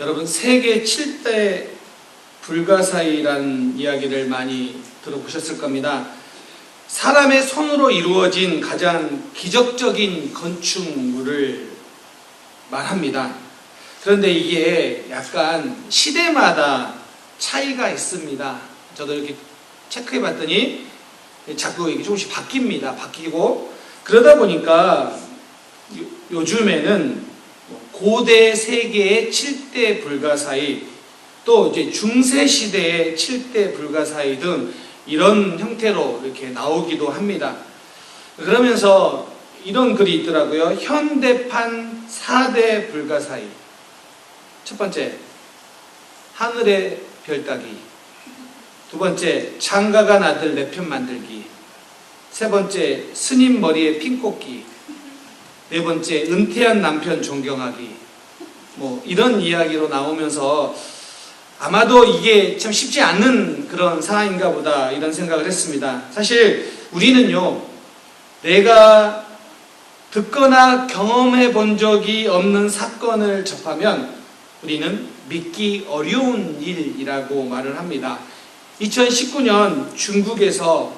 여러분 세계 7대 불가사의라는 이야기를 많이 들어보셨을 겁니다. 사람의 손으로 이루어진 가장 기적적인 건축물을 말합니다. 그런데 이게 약간 시대마다 차이가 있습니다. 저도 이렇게 체크해 봤더니 자꾸 이게 조금씩 바뀝니다. 바뀌고 그러다 보니까 요즘에는 고대 세계의 7대 불가사의, 또 이제 중세 시대의 7대 불가사의 등 이런 형태로 이렇게 나오기도 합니다. 그러면서 이런 글이 있더라고요. 현대판 4대 불가사의. 첫 번째, 하늘의 별 따기. 두 번째, 장가간 아들 내 편 만들기. 세 번째, 스님 머리에 핀 꽂기. 네 번째, 은퇴한 남편 존경하기. 뭐 이런 이야기로 나오면서 아마도 이게 참 쉽지 않는 그런 상황인가 보다 이런 생각을 했습니다. 사실 우리는요, 내가 듣거나 경험해 본 적이 없는 사건을 접하면 우리는 믿기 어려운 일이라고 말을 합니다. 2019년 중국에서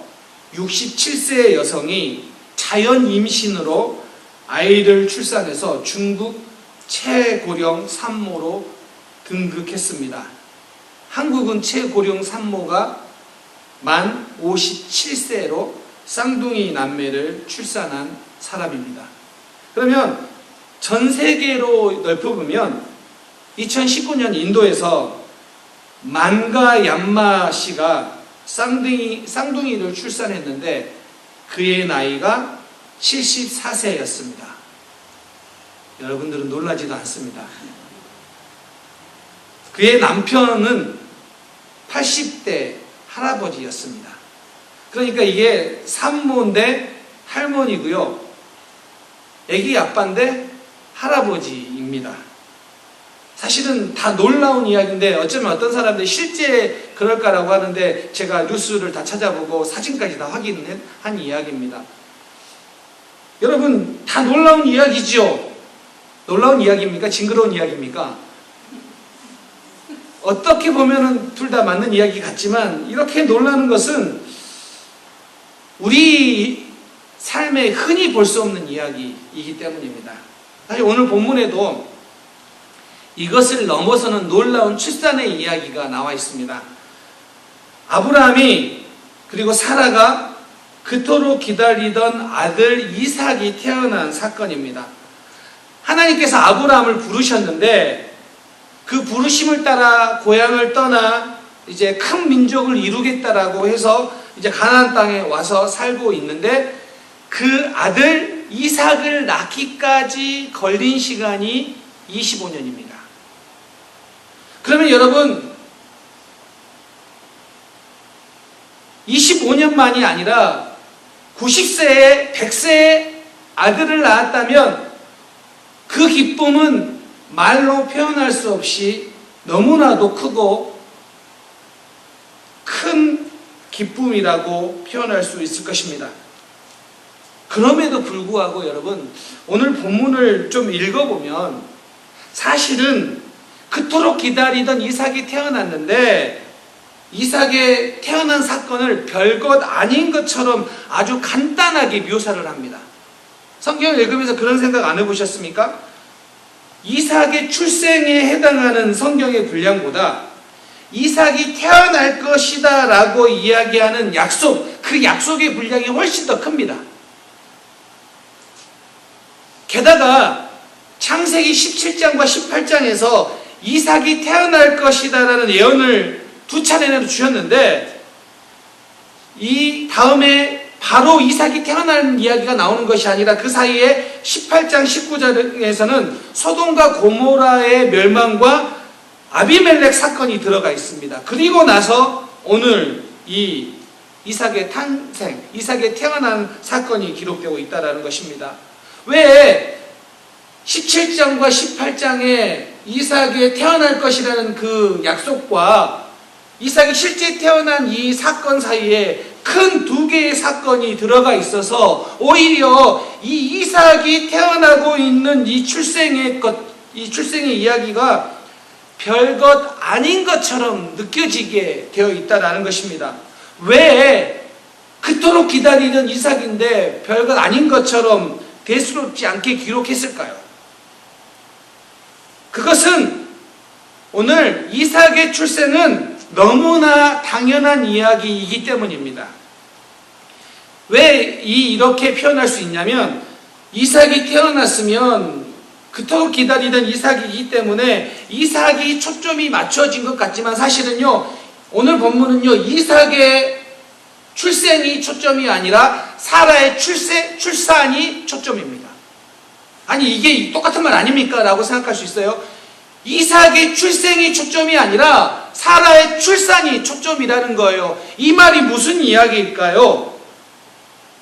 67세 여성이 자연 임신으로 아이를 출산해서 중국 최고령 산모로 등극했습니다. 한국은 최고령 산모가 만 57세로 쌍둥이 남매를 출산한 사람입니다. 그러면 전 세계로 넓혀보면 2019년 인도에서 만가 얌마 씨가 쌍둥이를 출산했는데 그의 나이가 74세였습니다. 여러분들은 놀라지도 않습니다. 그의 남편은 80대 할아버지였습니다. 그러니까 이게 산모인데 할머니고요. 애기 아빠인데 할아버지입니다. 사실은 다 놀라운 이야기인데 어쩌면 어떤 사람들이 실제 그럴까라고 하는데 제가 뉴스를 다 찾아보고 사진까지 다 확인한 이야기입니다. 여러분, 다 놀라운 이야기죠? 놀라운 이야기입니까? 징그러운 이야기입니까? 어떻게 보면은 둘 다 맞는 이야기 같지만 이렇게 놀라는 것은 우리 삶에 흔히 볼 수 없는 이야기이기 때문입니다. 사실 오늘 본문에도 이것을 넘어서는 놀라운 출산의 이야기가 나와 있습니다. 아브라함이 그리고 사라가 그토록 기다리던 아들 이삭이 태어난 사건입니다. 하나님께서 아브라함을 부르셨는데 그 부르심을 따라 고향을 떠나 이제 큰 민족을 이루겠다라고 해서 이제 가나안 땅에 와서 살고 있는데 그 아들 이삭을 낳기까지 걸린 시간이 25년입니다. 그러면 여러분 25년만이 아니라 90세에 100세에 아들을 낳았다면 그 기쁨은 말로 표현할 수 없이 너무나도 크고 큰 기쁨이라고 표현할 수 있을 것입니다. 그럼에도 불구하고 여러분 오늘 본문을 좀 읽어보면 사실은 그토록 기다리던 이삭이 태어났는데 이삭의 태어난 사건을 별것 아닌 것처럼 아주 간단하게 묘사를 합니다. 성경을 읽으면서 그런 생각 안 해보셨습니까? 이삭의 출생에 해당하는 성경의 분량보다 이삭이 태어날 것이다 라고 이야기하는 약속, 그 약속의 분량이 훨씬 더 큽니다. 게다가 창세기 17장과 18장에서 이삭이 태어날 것이다 라는 예언을 두 차례나 주셨는데 이 다음에 바로 이삭이 태어나는 이야기가 나오는 것이 아니라 그 사이에 18장 19장에서는 소돔과 고모라의 멸망과 아비멜렉 사건이 들어가 있습니다. 그리고 나서 오늘 이 이삭의 탄생, 이삭의 태어난 사건이 기록되고 있다는 것입니다. 왜 17장과 18장에 이삭이 태어날 것이라는 그 약속과 이삭이 실제 태어난 이 사건 사이에 큰 두 개의 사건이 들어가 있어서 오히려 이 이삭이 태어나고 있는 이 출생의 이야기가 별것 아닌 것처럼 느껴지게 되어 있다는 것입니다. 왜 그토록 기다리던 이삭인데 별것 아닌 것처럼 대수롭지 않게 기록했을까요? 그것은 오늘 이삭의 출생은 너무나 당연한 이야기이기 때문입니다. 왜 이렇게 표현할 수 있냐면, 이삭이 태어났으면 그토록 기다리던 이삭이기 때문에 이삭이 초점이 맞춰진 것 같지만, 사실은요, 오늘 본문은요, 이삭의 출생이 초점이 아니라 사라의 출산이 초점입니다. 아니, 이게 똑같은 말 아닙니까? 라고 생각할 수 있어요. 이삭의 출생이 초점이 아니라 사라의 출산이 초점이라는 거예요. 이 말이 무슨 이야기일까요?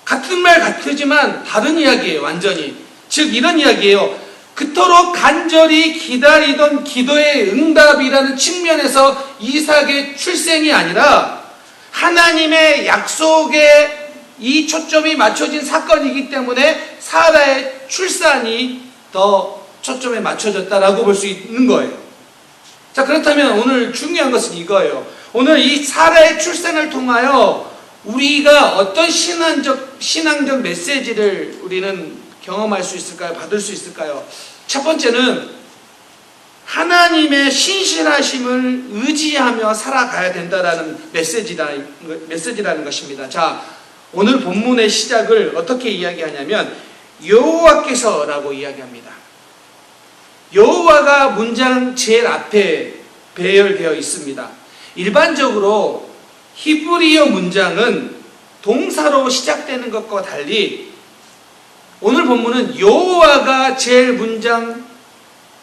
같은 말 같지만 다른 이야기예요, 완전히. 즉, 이런 이야기예요. 그토록 간절히 기다리던 기도의 응답이라는 측면에서 이삭의 출생이 아니라 하나님의 약속에 이 초점이 맞춰진 사건이기 때문에 사라의 출산이 더 초점에 맞춰졌다라고 볼 수 있는 거예요. 자, 그렇다면 오늘 중요한 것은 이거예요. 오늘 이 사라의 출산을 통하여 우리가 어떤 신앙적 메시지를 우리는 경험할 수 있을까요? 받을 수 있을까요? 첫 번째는 하나님의 신실하심을 의지하며 살아가야 된다라는 메시지라는 것입니다. 자, 오늘 본문의 시작을 어떻게 이야기하냐면 여호와께서라고 이야기합니다. 여호와가 문장 제일 앞에 배열되어 있습니다. 일반적으로 히브리어 문장은 동사로 시작되는 것과 달리 오늘 본문은 여호와가 제일 문장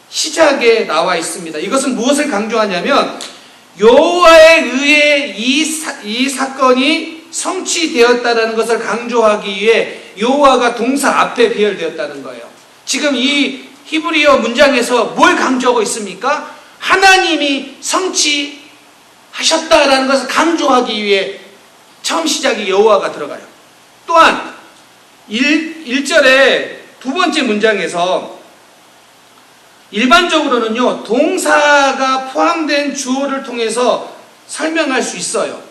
시작에 나와 있습니다. 이것은 무엇을 강조하냐면 여호와에 의해 이 사건이 성취되었다는 것을 강조하기 위해 여호와가 동사 앞에 배열되었다는 거예요. 지금 이 히브리어 문장에서 뭘 강조하고 있습니까? 하나님이 성취하셨다라는 것을 강조하기 위해 처음 시작이 여호와가 들어가요. 또한 1절의 두 번째 문장에서 일반적으로는요, 동사가 포함된 주어를 통해서 설명할 수 있어요.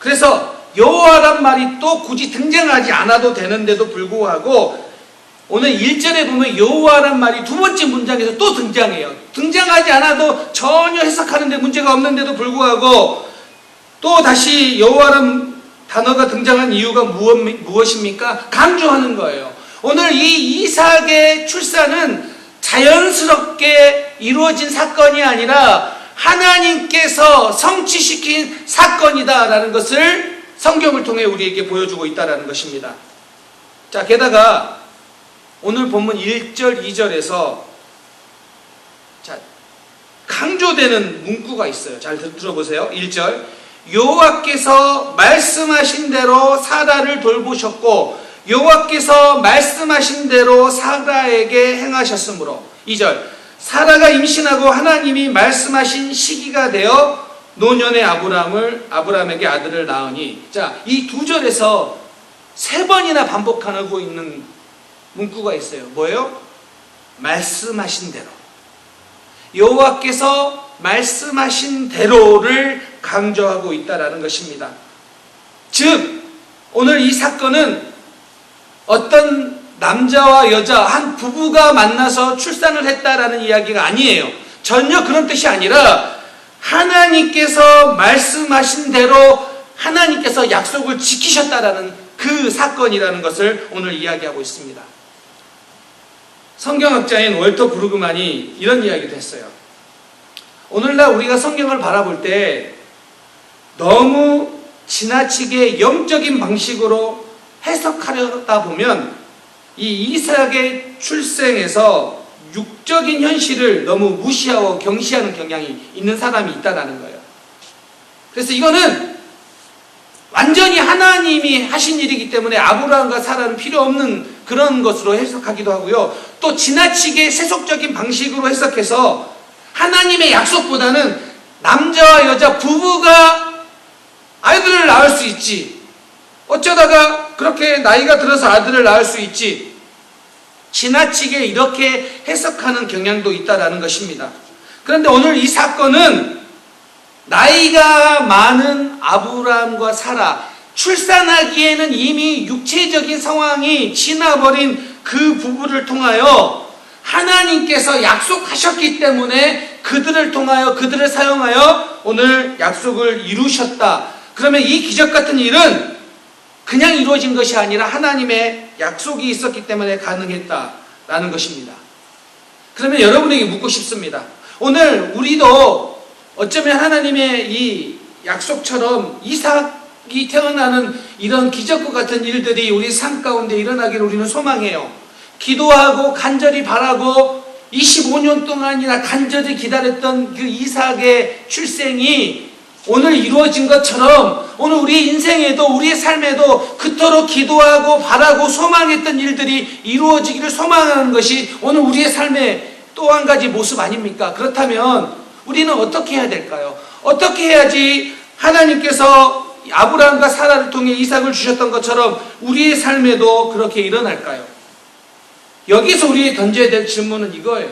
그래서 여호와란 말이 또 굳이 등장하지 않아도 되는데도 불구하고 오늘 1절에 보면 여호와란 말이 두 번째 문장에서 또 등장해요. 등장하지 않아도 전혀 해석하는 데 문제가 없는데도 불구하고 또 다시 여호와란 단어가 등장한 이유가 무엇입니까? 강조하는 거예요. 오늘 이 이삭의 출산은 자연스럽게 이루어진 사건이 아니라 하나님께서 성취시킨 사건이다라는 것을 성경을 통해 우리에게 보여주고 있다는 것입니다. 자, 게다가 오늘 본문 1절, 2절에서 강조되는 문구가 있어요. 잘 들어보세요. 1절, 여호와께서 말씀하신 대로 사라를 돌보셨고 여호와께서 말씀하신 대로 사라에게 행하셨으므로. 2절, 사라가 임신하고 하나님이 말씀하신 시기가 되어 노년의 아브라함에게 아들을 낳으니. 자, 이 두 절에서 세 번이나 반복하고 있는 문구가 있어요. 뭐예요? 말씀하신 대로. 여호와께서 말씀하신 대로를 강조하고 있다는 것입니다. 즉, 오늘 이 사건은 어떤 남자와 여자, 한 부부가 만나서 출산을 했다라는 이야기가 아니에요. 전혀 그런 뜻이 아니라 하나님께서 말씀하신 대로 하나님께서 약속을 지키셨다라는 그 사건이라는 것을 오늘 이야기하고 있습니다. 성경학자인 월터 브루그만이 이런 이야기도 했어요. 오늘날 우리가 성경을 바라볼 때 너무 지나치게 영적인 방식으로 해석하려다 보면 이 이삭의 출생에서 육적인 현실을 너무 무시하고 경시하는 경향이 있는 사람이 있다는 거예요. 그래서 이거는 완전히 하나님이 하신 일이기 때문에 아브라함과 사라는 필요 없는 그런 것으로 해석하기도 하고요. 또 지나치게 세속적인 방식으로 해석해서 하나님의 약속보다는 남자와 여자 부부가 아이들을 낳을 수 있지, 어쩌다가 그렇게 나이가 들어서 아들을 낳을 수 있지, 지나치게 이렇게 해석하는 경향도 있다는 것입니다. 그런데 오늘 이 사건은 나이가 많은 아브라함과 사라, 출산하기에는 이미 육체적인 상황이 지나버린 그 부부를 통하여 하나님께서 약속하셨기 때문에 그들을 통하여, 그들을 사용하여 오늘 약속을 이루셨다. 그러면 이 기적 같은 일은 그냥 이루어진 것이 아니라 하나님의 약속이 있었기 때문에 가능했다라는 것입니다. 그러면 여러분에게 묻고 싶습니다. 오늘 우리도 어쩌면 하나님의 이 약속처럼 이삭이 태어나는 이런 기적과 같은 일들이 우리 삶 가운데 일어나기를 우리는 소망해요. 기도하고 간절히 바라고 25년 동안이나 간절히 기다렸던 그 이삭의 출생이 오늘 이루어진 것처럼 오늘 우리 인생에도, 우리의 삶에도 그토록 기도하고 바라고 소망했던 일들이 이루어지기를 소망하는 것이 오늘 우리의 삶의 또 한 가지 모습 아닙니까? 그렇다면 우리는 어떻게 해야 될까요? 어떻게 해야지 하나님께서 아브라함과 사라를 통해 이삭을 주셨던 것처럼 우리의 삶에도 그렇게 일어날까요? 여기서 우리에게 던져야 될 질문은 이거예요.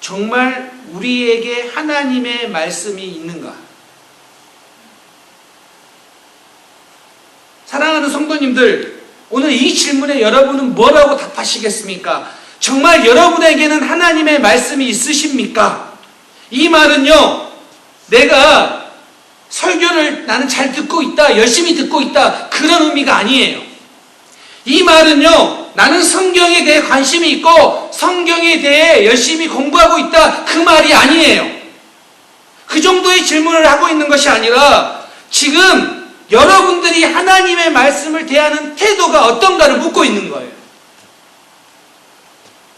정말 우리에게 하나님의 말씀이 있는가? 사랑하는 성도님들, 오늘 이 질문에 여러분은 뭐라고 답하시겠습니까? 정말 여러분에게는 하나님의 말씀이 있으십니까? 이 말은요, 내가 설교를 나는 잘 듣고 있다, 열심히 듣고 있다, 그런 의미가 아니에요. 이 말은요, 나는 성경에 대해 관심이 있고 성경에 대해 열심히 공부하고 있다, 그 말이 아니에요. 그 정도의 질문을 하고 있는 것이 아니라 지금 여러분들이 하나님의 말씀을 대하는 태도가 어떤가를 묻고 있는 거예요.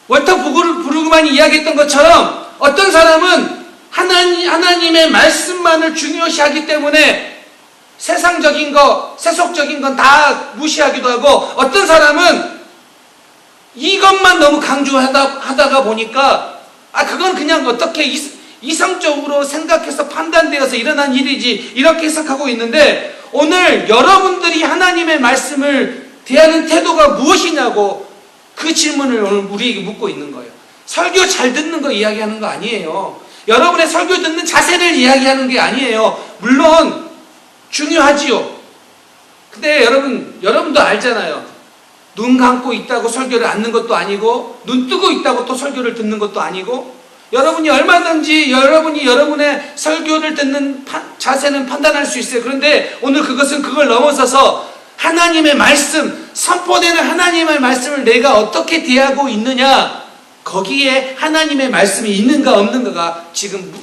월터 브루그만이 이야기했던 것처럼 어떤 사람은 하나님의 말씀만을 중요시하기 때문에 세상적인 거, 세속적인 건 다 무시하기도 하고, 어떤 사람은 이것만 너무 강조하다가 보니까 그건 그냥 어떻게 이성적으로 생각해서 판단되어서 일어난 일이지, 이렇게 해석하고 있는데, 오늘 여러분들이 하나님의 말씀을 대하는 태도가 무엇이냐고 그 질문을 오늘 우리에게 묻고 있는 거예요. 설교 잘 듣는 거 이야기하는 거 아니에요. 여러분의 설교 듣는 자세를 이야기하는 게 아니에요. 물론 중요하지요. 근데 여러분도 알잖아요. 눈 감고 있다고 설교를 앉는 것도 아니고, 눈 뜨고 있다고 또 설교를 듣는 것도 아니고, 여러분이 얼마든지 여러분의 설교를 듣는 자세는 판단할 수 있어요. 그런데 오늘 그걸 넘어서서 하나님의 말씀, 선포되는 하나님의 말씀을 내가 어떻게 대하고 있느냐, 거기에 하나님의 말씀이 있는가 없는가가 지금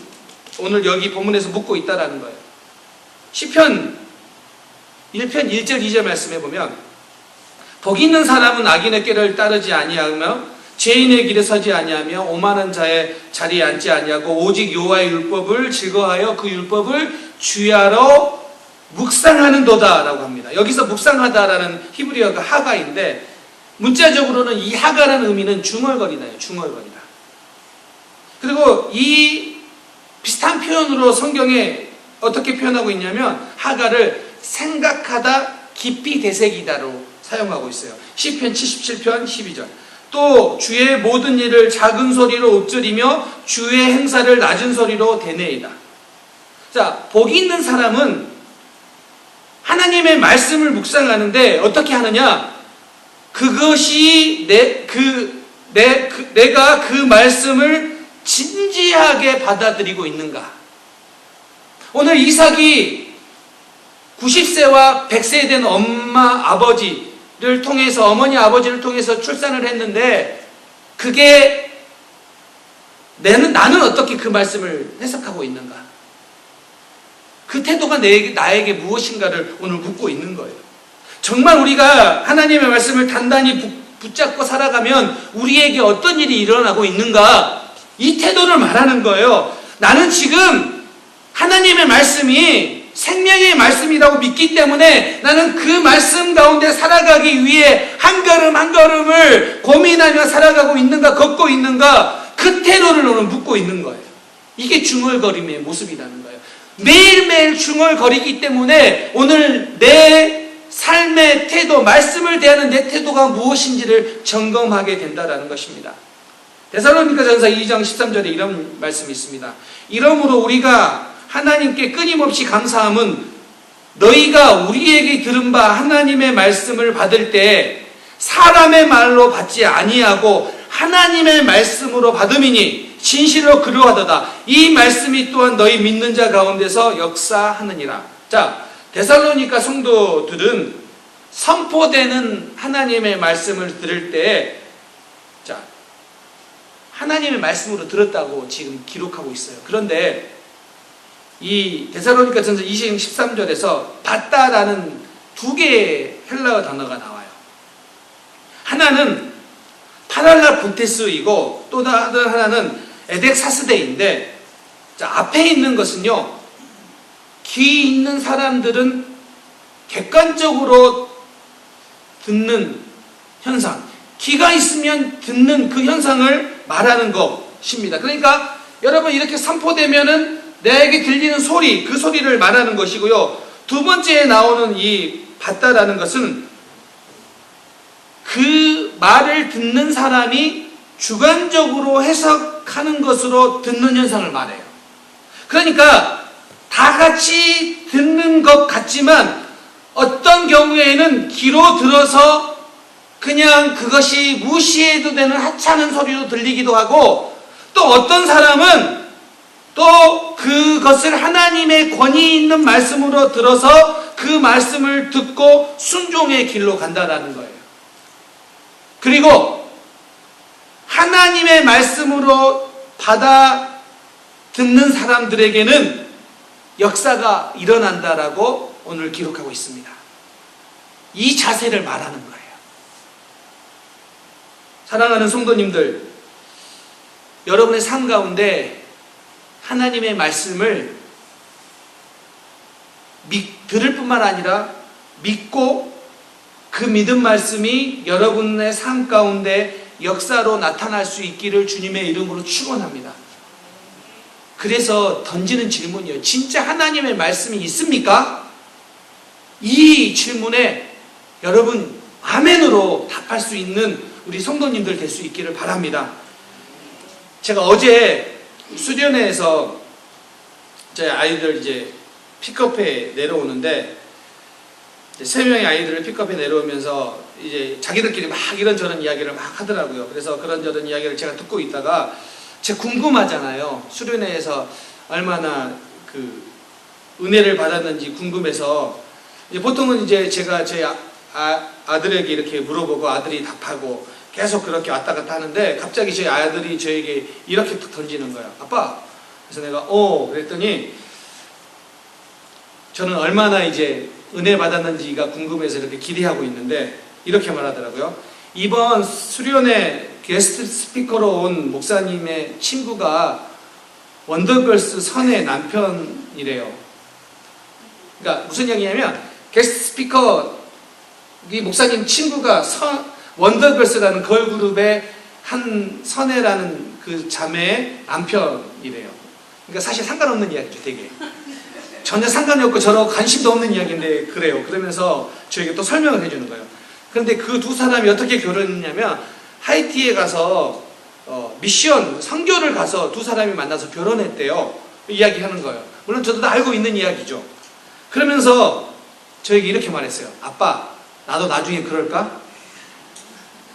오늘 여기 본문에서 묻고 있다라는 거예요. 시편 1편 1절 2절 말씀해 보면, 복 있는 사람은 악인의 꾀를 따르지 아니하며 죄인의 길에 서지 아니하며 오만한 자의 자리에 앉지 아니하고 오직 여호와의 율법을 즐거워하여 그 율법을 주야로 묵상하는도다 라고 합니다. 여기서 묵상하다라는 히브리어가 하가인데, 문자적으로는 이 하가라는 의미는 중얼거리나요. 중얼거리다. 그리고 이 비슷한 표현으로 성경에 어떻게 표현하고 있냐면, 하가를 생각하다, 깊이 되새기다로 사용하고 있어요. 시편 77편 12절. 또 주의 모든 일을 작은 소리로 읊조리며 주의 행사를 낮은 소리로 되뇌이다. 자, 복 있는 사람은 하나님의 말씀을 묵상하는데 어떻게 하느냐? 그것이 내가 그 말씀을 진지하게 받아들이고 있는가? 오늘 이삭이 90세와 100세 된 아버지를 통해서, 어머니 아버지를 통해서 출산을 했는데, 그게 나는 어떻게 그 말씀을 해석하고 있는가? 그 태도가 나에게 무엇인가를 오늘 묻고 있는 거예요. 정말 우리가 하나님의 말씀을 단단히 붙잡고 살아가면 우리에게 어떤 일이 일어나고 있는가? 이 태도를 말하는 거예요. 나는 지금 하나님의 말씀이 생명의 말씀이라고 믿기 때문에 나는 그 말씀 가운데 살아가기 위해 한 걸음 한 걸음을 고민하며 살아가고 있는가, 걷고 있는가, 그 태도를 오늘 묻고 있는 거예요. 이게 중얼거림의 모습이라는 거예요. 매일매일 중얼거리기 때문에 오늘 내 삶의 태도, 말씀을 대하는 내 태도가 무엇인지를 점검하게 된다는 것입니다. 데살로니가전서 2장 13절에 이런 말씀이 있습니다. 이러므로 우리가 하나님께 끊임없이 감사함은 너희가 우리에게 들은 바 하나님의 말씀을 받을 때 사람의 말로 받지 아니하고 하나님의 말씀으로 받음이니 진실로 그러하도다. 이 말씀이 또한 너희 믿는 자 가운데서 역사하느니라. 자, 데살로니가 성도들은 선포되는 하나님의 말씀을 들을 때, 자, 하나님의 말씀으로 들었다고 지금 기록하고 있어요. 그런데 이 데살로니가전서 2장 13절에서 받다라는 두 개의 헬라어 단어가 나와요. 하나는 파랄라 본테스이고 또 다른 하나는 에덱사스데인데, 자, 앞에 있는 것은요, 귀 있는 사람들은 객관적으로 듣는 현상, 귀가 있으면 듣는 그 현상을 말하는 것입니다. 그러니까 여러분 이렇게 선포되면은 내게 들리는 소리, 그 소리를 말하는 것이고요. 두 번째에 나오는 이 받다라는 것은 그 말을 듣는 사람이 주관적으로 해석하는 것으로 듣는 현상을 말해요. 그러니까 다 같이 듣는 것 같지만 어떤 경우에는 귀로 들어서 그냥 그것이 무시해도 되는 하찮은 소리로 들리기도 하고, 또 어떤 사람은 또 그것을 하나님의 권위 있는 말씀으로 들어서 그 말씀을 듣고 순종의 길로 간다라는 거예요. 그리고 하나님의 말씀으로 받아 듣는 사람들에게는 역사가 일어난다라고 오늘 기록하고 있습니다. 이 자세를 말하는 거예요. 사랑하는 성도님들, 여러분의 삶 가운데 하나님의 말씀을 들을 뿐만 아니라 믿고 그 믿음 말씀이 여러분의 삶 가운데 역사로 나타날 수 있기를 주님의 이름으로 축원합니다. 그래서 던지는 질문이에요. 진짜 하나님의 말씀이 있습니까? 이 질문에 여러분 아멘으로 답할 수 있는 우리 성도님들 될 수 있기를 바랍니다. 제가 어제 수련회에서 제 아이들 이제 픽업해 내려오는데, 세 명의 아이들을 픽업해 내려오면서 이제 자기들끼리 막 이런저런 이야기를 막 하더라고요. 그래서 그런저런 이야기를 제가 듣고 있다가 제가 궁금하잖아요. 수련회에서 얼마나 그 은혜를 받았는지 궁금해서, 이제 보통은 이제 제가 제 아들에게 이렇게 물어보고 아들이 답하고 계속 그렇게 왔다 갔다 하는데, 갑자기 저희 아들이 저에게 이렇게 툭 던지는 거예요. 아빠. 그래서 내가 그랬더니 저는 얼마나 이제 은혜 받았는지가 궁금해서 이렇게 기대하고 있는데 이렇게 말하더라고요. 이번 수련회 게스트 스피커로 온 목사님의 친구가 원더걸스 선의 남편이래요. 그러니까 무슨 얘기냐면, 게스트 스피커 이 목사님 친구가 원더걸스라는 걸그룹의 한 선혜라는 그 자매의 남편이래요. 그러니까 사실 상관없는 이야기죠, 되게. 전혀 상관이 없고 저랑 관심도 없는 이야기인데 그래요. 그러면서 저에게 또 설명을 해주는 거예요. 그런데 그 두 사람이 어떻게 결혼했냐면, 하이티에 가서 미션, 선교를 가서 두 사람이 만나서 결혼했대요. 이야기하는 거예요. 물론 저도 다 알고 있는 이야기죠. 그러면서 저에게 이렇게 말했어요. 아빠, 나도 나중에 그럴까?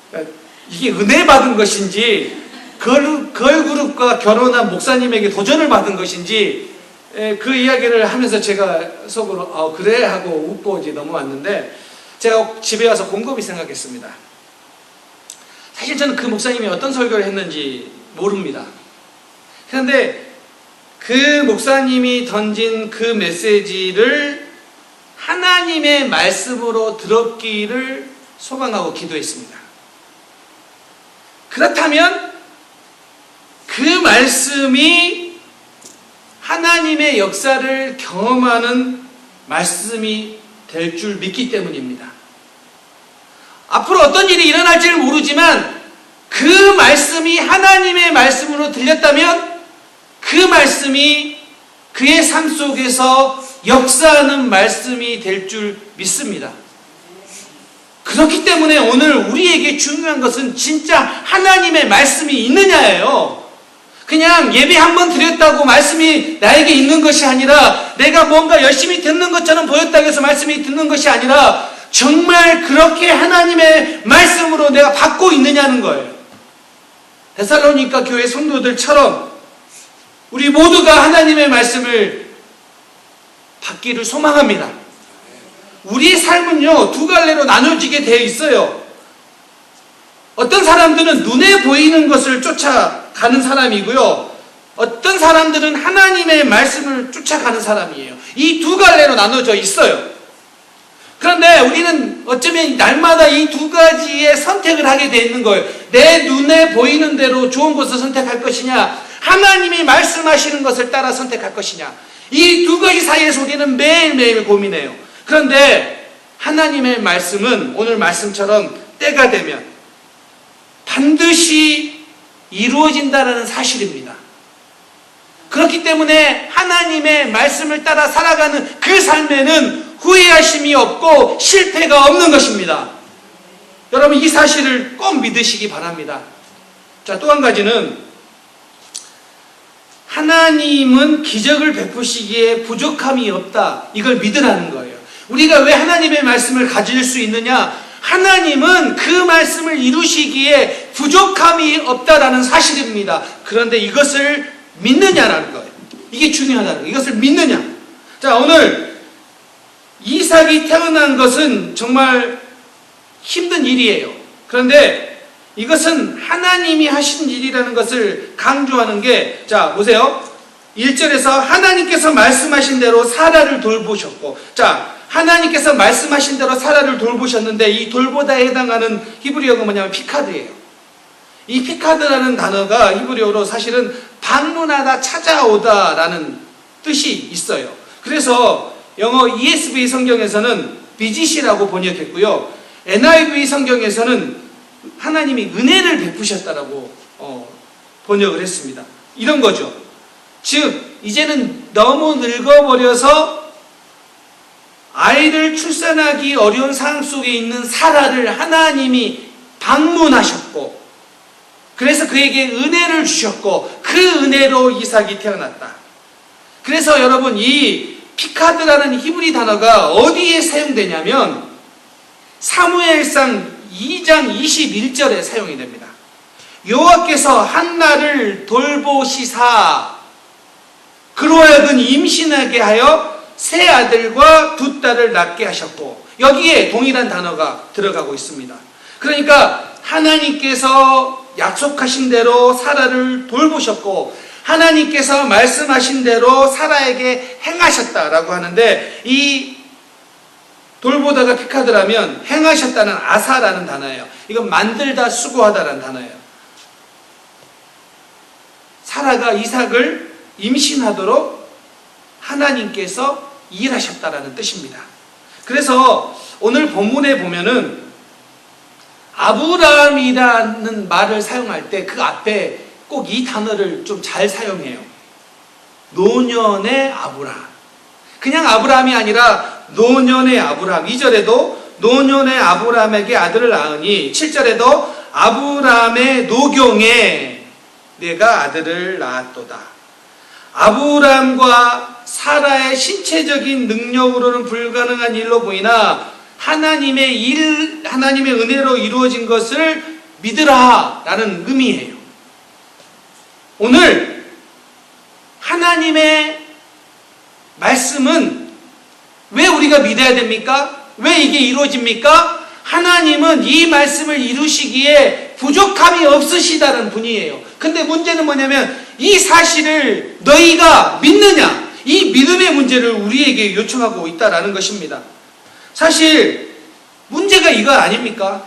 그러니까 이게 은혜 받은 것인지 걸그룹과 결혼한 목사님에게 도전을 받은 것인지, 그 이야기를 하면서 제가 속으로 그래 하고 웃고 이제 넘어왔는데, 제가 집에 와서 곰곰이 생각했습니다. 사실 저는 그 목사님이 어떤 설교를 했는지 모릅니다. 그런데 그 목사님이 던진 그 메시지를 하나님의 말씀으로 들었기를 소망하고 기도했습니다. 그렇다면 그 말씀이 하나님의 역사를 경험하는 말씀이 될 줄 믿기 때문입니다. 앞으로 어떤 일이 일어날지를 모르지만 그 말씀이 하나님의 말씀으로 들렸다면 그 말씀이 그의 삶 속에서 역사하는 말씀이 될 줄 믿습니다. 그렇기 때문에 오늘 우리에게 중요한 것은 진짜 하나님의 말씀이 있느냐예요. 그냥 예배 한번 드렸다고 말씀이 나에게 있는 것이 아니라 내가 뭔가 열심히 듣는 것처럼 보였다고 해서 말씀이 듣는 것이 아니라 정말 그렇게 하나님의 말씀으로 내가 받고 있느냐는 거예요. 데살로니가 교회 성도들처럼 우리 모두가 하나님의 말씀을 받기를 소망합니다. 우리의 삶은요, 두 갈래로 나눠지게 되어 있어요. 어떤 사람들은 눈에 보이는 것을 쫓아가는 사람이고요. 어떤 사람들은 하나님의 말씀을 쫓아가는 사람이에요. 이 두 갈래로 나눠져 있어요. 그런데 우리는 어쩌면 날마다 이 두 가지의 선택을 하게 돼 있는 거예요. 내 눈에 보이는 대로 좋은 것을 선택할 것이냐, 하나님이 말씀하시는 것을 따라 선택할 것이냐. 이 두 가지 사이에서 우리는 매일매일 고민해요. 그런데 하나님의 말씀은 오늘 말씀처럼 때가 되면 반드시 이루어진다는 사실입니다. 그렇기 때문에 하나님의 말씀을 따라 살아가는 그 삶에는 후회하심이 없고 실패가 없는 것입니다. 여러분, 이 사실을 꼭 믿으시기 바랍니다. 자, 또 한 가지는 하나님은 기적을 베푸시기에 부족함이 없다. 이걸 믿으라는 거예요. 우리가 왜 하나님의 말씀을 가질 수 있느냐? 하나님은 그 말씀을 이루시기에 부족함이 없다라는 사실입니다. 그런데 이것을 믿느냐라는 거예요. 이게 중요하다는 거예요. 이것을 믿느냐. 자, 오늘 이삭이 태어난 것은 정말 힘든 일이에요. 그런데 이것은 하나님이 하신 일이라는 것을 강조하는 게, 자, 보세요. 1절에서 하나님께서 말씀하신 대로 사라를 돌보셨고, 자, 하나님께서 말씀하신 대로 사라를 돌보셨는데 이 돌보다에 해당하는 히브리어가 뭐냐면 피카드예요. 이 피카드라는 단어가 히브리어로 사실은 방문하다, 찾아오다라는 뜻이 있어요. 그래서 영어 ESV 성경에서는 비짓이라고 번역했고요. NIV 성경에서는 하나님이 은혜를 베푸셨다라고 번역을 했습니다. 이런 거죠. 즉, 이제는 너무 늙어버려서 아이를 출산하기 어려운 상황 속에 있는 사라를 하나님이 방문하셨고, 그래서 그에게 은혜를 주셨고, 그 은혜로 이삭이 태어났다. 그래서 여러분, 이 피카드라는 히브리 단어가 어디에 사용되냐면 사무엘상 2장 21절에 사용이 됩니다. 여호와께서 한나를 돌보시사 그로 하여금 임신하게 하여 세 아들과 두 딸을 낳게 하셨고, 여기에 동일한 단어가 들어가고 있습니다. 그러니까 하나님께서 약속하신 대로 사라를 돌보셨고, 하나님께서 말씀하신 대로 사라에게 행하셨다라고 하는데, 이 돌보다가 피카드라면 행하셨다는 아사라는 단어예요. 이건 만들다, 수고하다라는 단어예요. 사라가 이삭을 임신하도록 하나님께서 일하셨다라는 뜻입니다. 그래서 오늘 본문에 보면은 아브라함이라는 말을 사용할 때 그 앞에 꼭 이 단어를 좀 잘 사용해요. 노년의 아브라함. 그냥 아브라함이 아니라 노년의 아브라함. 2절에도 노년의 아브라함에게 아들을 낳으니, 7절에도 아브라함의 노경에 내가 아들을 낳았도다. 아브라함과 사라의 신체적인 능력으로는 불가능한 일로 보이나 하나님의 은혜로 이루어진 것을 믿으라 라는 의미예요. 오늘 하나님의 말씀은 왜 우리가 믿어야 됩니까? 왜 이게 이루어집니까? 하나님은 이 말씀을 이루시기에 부족함이 없으시다는 분이에요. 근데 문제는 뭐냐면 이 사실을 너희가 믿느냐? 이 믿음의 문제를 우리에게 요청하고 있다는 것입니다. 사실 문제가 이거 아닙니까?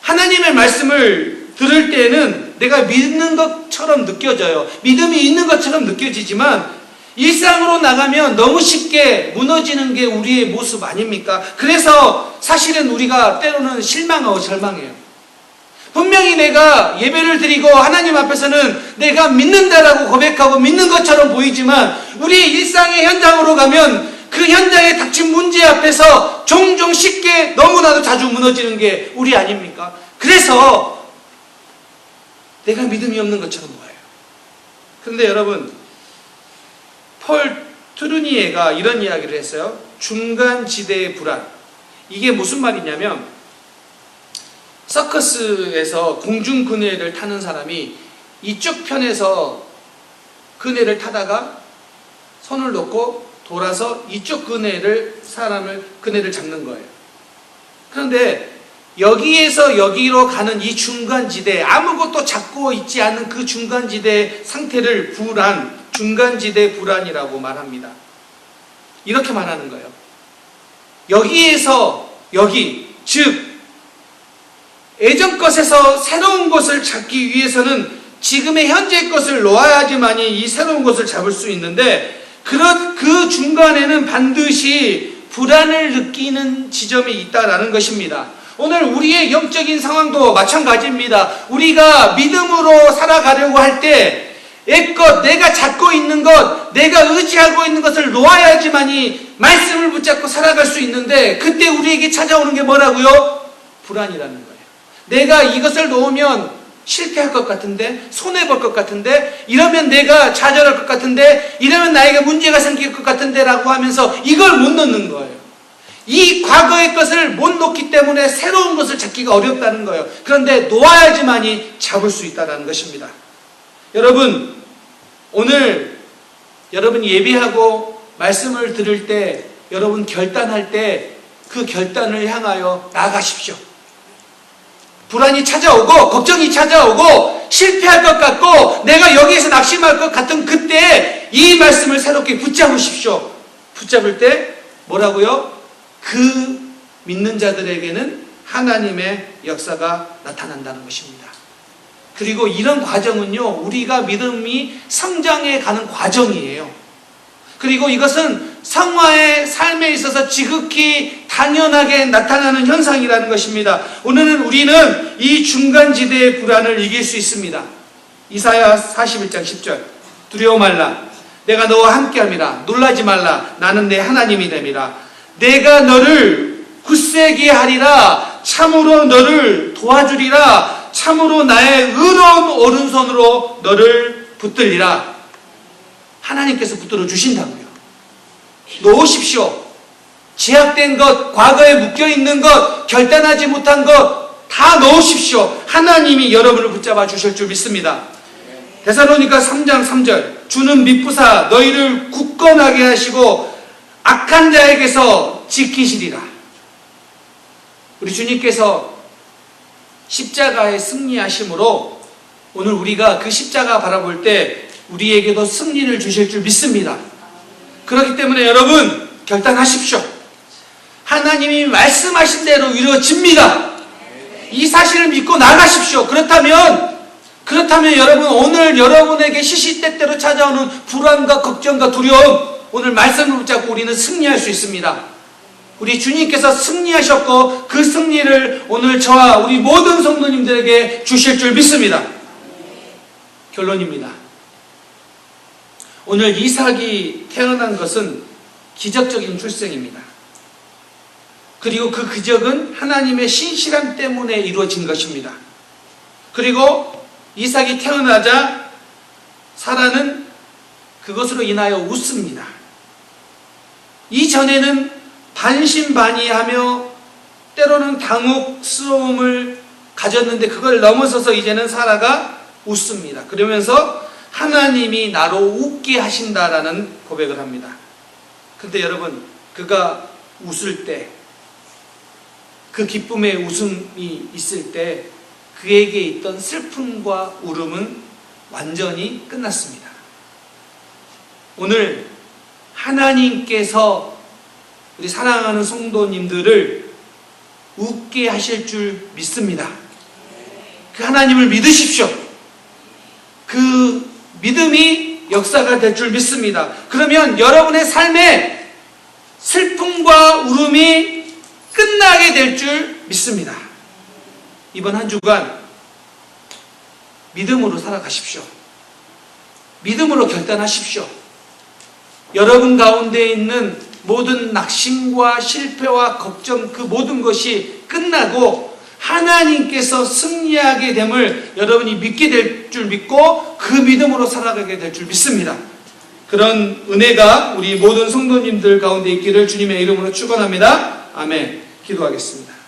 하나님의 말씀을 들을 때는 내가 믿는 것처럼 느껴져요. 믿음이 있는 것처럼 느껴지지만 일상으로 나가면 너무 쉽게 무너지는 게 우리의 모습 아닙니까? 그래서 사실은 우리가 때로는 실망하고 절망해요. 분명히 내가 예배를 드리고 하나님 앞에서는 내가 믿는다라고 고백하고 믿는 것처럼 보이지만 우리의 일상의 현장으로 가면 그 그 현장에 닥친 문제 앞에서 종종 쉽게 너무나도 자주 무너지는 게 우리 아닙니까? 그래서 내가 믿음이 없는 것처럼 보여요. 그런데 여러분, 폴 트루니에가 이런 이야기를 했어요. 중간지대의 불안. 이게 무슨 말이냐면, 서커스에서 공중그네를 타는 사람이 이쪽 편에서 그네를 타다가 손을 놓고 돌아서 이쪽 그네를 잡는 거예요. 그런데 여기에서 여기로 가는 이 중간지대, 아무것도 잡고 있지 않은 그 중간지대 상태를 중간지대 불안이라고 말합니다. 이렇게 말하는 거예요. 여기에서 여기, 즉 예전 것에서 새로운 것을 잡기 위해서는 지금의 현재 것을 놓아야지만이 이 새로운 것을 잡을 수 있는데, 그 중간에는 반드시 불안을 느끼는 지점이 있다라는 것입니다. 오늘 우리의 영적인 상황도 마찬가지입니다. 우리가 믿음으로 살아가려고 할 때 내가 잡고 있는 것, 내가 의지하고 있는 것을 놓아야지만이 말씀을 붙잡고 살아갈 수 있는데, 그때 우리에게 찾아오는 게 뭐라고요? 불안이라는 거예요. 내가 이것을 놓으면 실패할 것 같은데, 손해볼 것 같은데, 이러면 내가 좌절할 것 같은데, 이러면 나에게 문제가 생길 것 같은데 라고 하면서 이걸 못 놓는 거예요. 이 과거의 것을 못 놓기 때문에 새로운 것을 잡기가 어렵다는 거예요. 그런데 놓아야지만이 잡을 수 있다는 것입니다. 여러분, 오늘 여러분이 예배하고 말씀을 들을 때, 여러분 결단할 때 그 결단을 향하여 나아가십시오. 불안이 찾아오고 걱정이 찾아오고 실패할 것 같고 내가 여기에서 낙심할 것 같은 그때 이 말씀을 새롭게 붙잡으십시오. 붙잡을 때 뭐라고요? 그 믿는 자들에게는 하나님의 역사가 나타난다는 것입니다. 그리고 이런 과정은요, 우리가 믿음이 성장해 가는 과정이에요. 그리고 이것은 성화의 삶에 있어서 지극히 당연하게 나타나는 현상이라는 것입니다. 오늘은 우리는 이 중간지대의 불안을 이길 수 있습니다. 이사야 41장 10절. 두려워 말라. 내가 너와 함께함이라. 놀라지 말라. 나는 내 하나님이 됨이라. 내가 너를 굳세게 하리라. 참으로 너를 도와주리라. 참으로 나의 의로운 오른손으로 너를 붙들리라. 하나님께서 붙들어 주신다고요. 놓으십시오. 제약된 것, 과거에 묶여있는 것, 결단하지 못한 것 다 놓으십시오. 하나님이 여러분을 붙잡아 주실 줄 믿습니다. 데살로니가 3장 3절. 주는 미쁘사 너희를 굳건하게 하시고 악한 자에게서 지키시리라. 우리 주님께서 십자가에 승리하심으로 오늘 우리가 그 십자가 바라볼 때 우리에게도 승리를 주실 줄 믿습니다. 그렇기 때문에 여러분 결단하십시오. 하나님이 말씀하신 대로 이루어집니다. 이 사실을 믿고 나가십시오. 그렇다면 여러분 오늘 여러분에게 시시때때로 찾아오는 불안과 걱정과 두려움, 오늘 말씀을 붙잡고 우리는 승리할 수 있습니다. 우리 주님께서 승리하셨고 그 승리를 오늘 저와 우리 모든 성도님들에게 주실 줄 믿습니다. 결론입니다. 오늘 이삭이 태어난 것은 기적적인 출생입니다. 그리고 그 기적은 하나님의 신실함 때문에 이루어진 것입니다. 그리고 이삭이 태어나자 사라는 그것으로 인하여 웃습니다. 이전에는 반신반의하며 때로는 당혹스러움을 가졌는데 그걸 넘어서서 이제는 사라가 웃습니다. 그러면서 하나님이 나로 웃게 하신다라는 고백을 합니다. 근데 여러분, 그가 웃을 때, 그 기쁨의 웃음이 있을 때 그에게 있던 슬픔과 울음은 완전히 끝났습니다. 오늘 하나님께서 우리 사랑하는 성도님들을 웃게 하실 줄 믿습니다. 그 하나님을 믿으십시오. 그 믿음이 역사가 될 줄 믿습니다. 그러면 여러분의 삶에 슬픔과 울음이 끝나게 될 줄 믿습니다. 이번 한 주간 믿음으로 살아가십시오. 믿음으로 결단하십시오. 여러분 가운데 있는 모든 낙심과 실패와 걱정 그 모든 것이 끝나고 하나님께서 승리하게 됨을 여러분이 믿게 될 줄 믿고 그 믿음으로 살아가게 될 줄 믿습니다. 그런 은혜가 우리 모든 성도님들 가운데 있기를 주님의 이름으로 축원합니다. 아멘. 기도하겠습니다.